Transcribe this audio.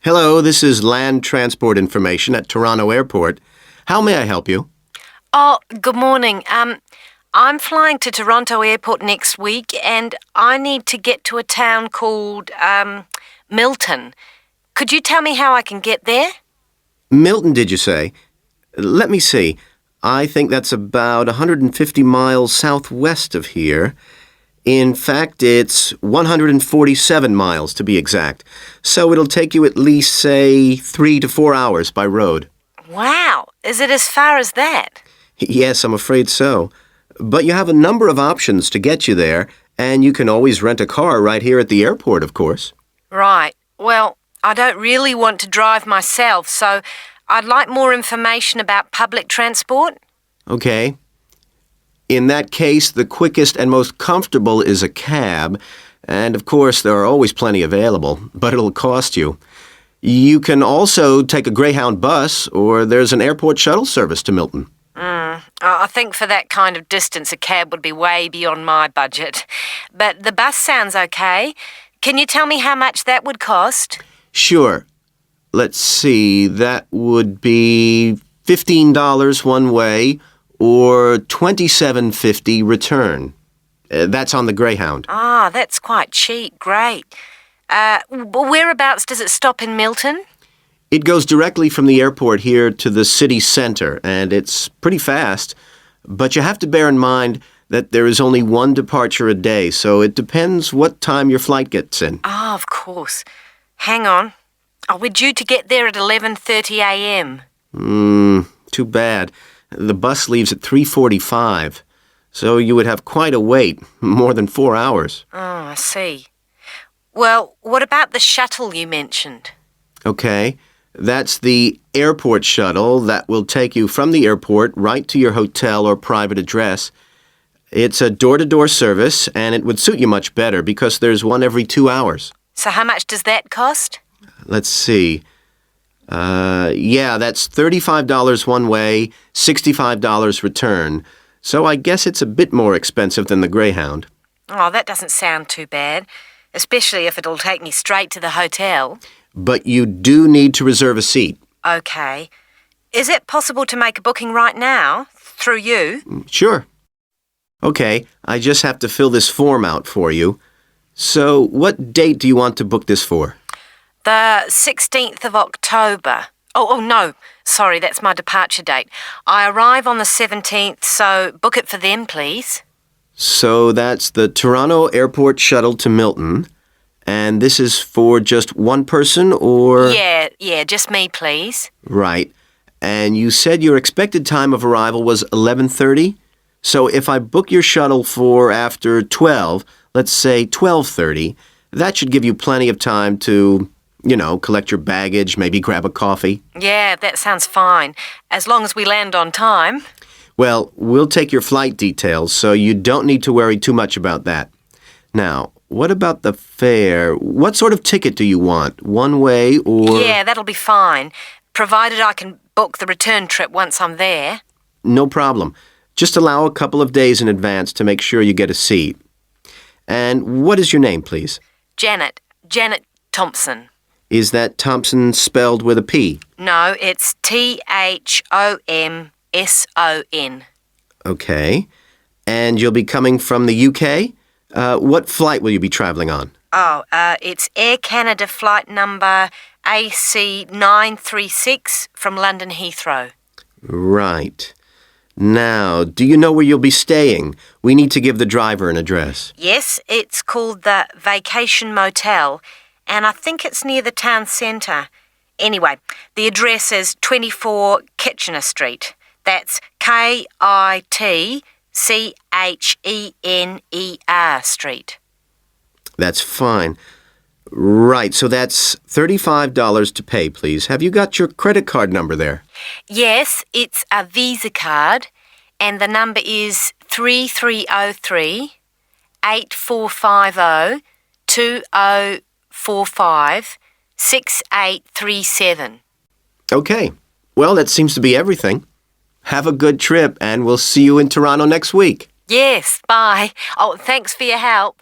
Hello, this is land transport information at Toronto Airport. How may I help you? Oh, good morning. I'm flying to Toronto Airport next week and I need to get to a town called, Milton. Could you tell me how I can get there? Milton, did you say? Let me see. I think that's about 150 miles southwest of here. In fact, it's 147 miles to be exact. So it'll take you at least, say, 3 to 4 hours by road. Wow, is it as far as that? Yes, I'm afraid so. But you have a number of options to get you there, and you can always rent a car right here at the airport, of course. Right. Well, I don't really want to drive myself, so I'd like more information about public transport. Okay. In that case, the quickest and most comfortable is a cab, and of course there are always plenty available, but it'll cost you. You can also take a Greyhound bus, or there's an airport shuttle service to Milton. I think for that kind of distance, a cab would be way beyond my budget. But the bus sounds okay. Can you tell me how much that would cost? Sure. Let's see, that would be $15 one way, or $27.50 return. That's on the Greyhound. Ah, that's quite cheap. Great. Whereabouts does it stop in Milton? It goes directly from the airport here to the city center, and it's pretty fast. But you have to bear in mind that there is only one departure a day, so it depends what time your flight gets in. Ah, of course. Hang on. Oh, we're due to get there at 11:30 a.m. Too bad. The bus leaves at 3:45, so you would have quite a wait, more than 4 hours. Oh, I see. Well, what about the shuttle you mentioned? Okay, that's the airport shuttle that will take you from the airport right to your hotel or private address. It's a door-to-door service, and it would suit you much better because there's one every 2 hours. So how much does that cost? Let's see. That's $35 one way, $65 return. So I guess it's a bit more expensive than the Greyhound. Oh, that doesn't sound too bad, especially if it'll take me straight to the hotel. But you do need to reserve a seat. Okay. Is it possible to make a booking right now, through you? Sure. Okay, I just have to fill this form out for you. So what date do you want to book this for? The 16th of October. Oh, no. Sorry, that's my departure date. I arrive on the 17th, so book it for then, please. So that's the Toronto Airport shuttle to Milton. And this is for just one person, or? Yeah, just me, please. Right. And you said your expected time of arrival was 11:30? So if I book your shuttle for after 12, let's say 12:30, that should give you plenty of time to, collect your baggage, maybe grab a coffee. Yeah, that sounds fine, as long as we land on time. Well, we'll take your flight details, so you don't need to worry too much about that. Now, what about the fare? What sort of ticket do you want? One way or? Yeah, that'll be fine, provided I can book the return trip once I'm there. No problem. Just allow a couple of days in advance to make sure you get a seat. And what is your name, please? Janet Thompson. Is that Thompson spelled with a P? No, it's Thomson. Okay. And you'll be coming from the UK? What flight will you be traveling on? It's Air Canada flight number AC936 from London Heathrow. Right. Now, do you know where you'll be staying? We need to give the driver an address. Yes, it's called the Vacation Motel, and I think it's near the town centre. Anyway, the address is 24 Kitchener Street. That's Kitchener Street. That's fine. Right, so that's $35 to pay, please. Have you got your credit card number there? Yes, it's a Visa card, and the number is 3303 8450 2045 6837. Okay. Well, that seems to be everything. Have a good trip, and we'll see you in Toronto next week. Yes, bye. Oh, thanks for your help.